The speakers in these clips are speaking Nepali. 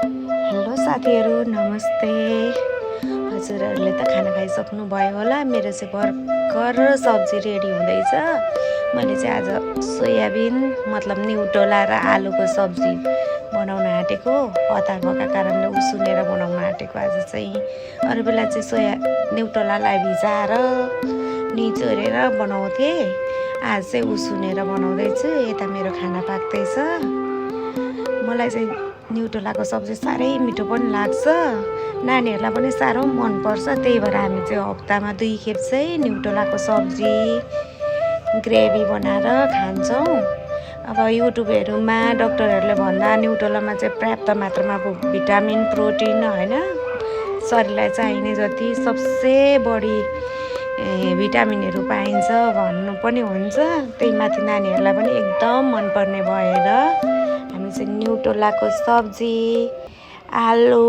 हेलो साथीहरू, नमस्ते। हजुरहरूले त खाना खाइसक्नु भयो होला। मेरो चाहिँ भर्खर सब्जी रेडी हुँदैछ। मैले चाहिँ आज सोयाबिन मतलब न्युटोला र आलुको सब्जी बनाउन आँटेको। हतार भएका कारणले उसिनेर बनाउन आँटेको आज चाहिँ। अरू बेला चाहिँ न्युटोलालाई भिजाएर निचोरेर बनाउँथेँ। आज चाहिँ उसिनेर बनाउँदैछु। यता मेरो खाना पाक्दैछ। मलाई चाहिँ न्युटोलाको सब्जी साह्रै मिठो पनि लाग्छ, नानीहरूलाई पनि साह्रो मनपर्छ। त्यही भएर हामी चाहिँ हप्तामा 2 खेप चाहिँ न्युटोलाको सब्जी ग्रेभी बनाएर खान्छौँ। अब युट्युबहरूमा डक्टरहरूले भन्दा न्युटोलामा चाहिँ पर्याप्त मात्रामा भिटामिन प्रोटिन होइन शरीरलाई चाहिने जति सबसे बढी भिटामिनहरू पाइन्छ भन्नु पनि हुन्छ। त्यही माथि नानीहरूलाई पनि एकदम मनपर्ने भएर हामी चाहिँ न्युटोलाको सब्जी आलु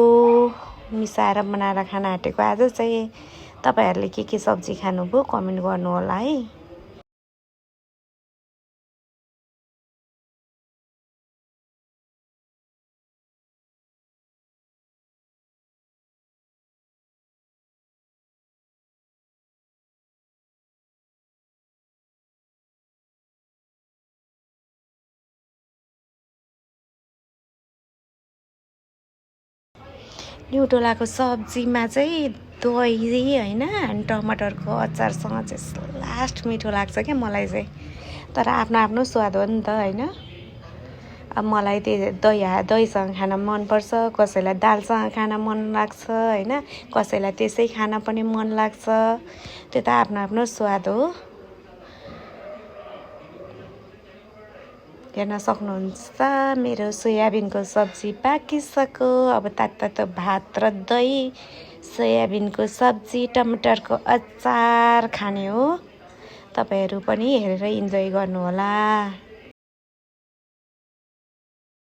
मिसाएर बनाएर खान आँटेको। आज चाहिँ तपाईँहरूले के सब्जी खानुभयो कमेन्ट गर्नु होला है। न्युटोलाको सब्जीमा चाहिँ दही होइन अनि टमाटरको अचारसँग चाहिँ लास्ट मिठो लाग्छ क्या मलाई चाहिँ। तर आफ्नो आफ्नो स्वाद हो नि त होइन। अब मलाई त्यो दहीसँग खान मनपर्छ, कसैलाई दालसँग खान मन लाग्छ होइन, कसैलाई त्यसै खान पनि मन लाग्छ। त्यो त आफ्नो आफ्नो स्वाद हो। हेर्न सक्नुहुन्छ मेरो सोयाबिनको सब्जी पाकिसक्यो। अब तातो भात र दही सोयाबिनको सब्जी टमाटरको अचार खाने हो। तपाईँहरू पनि हेरेर इन्जोय गर्नुहोला।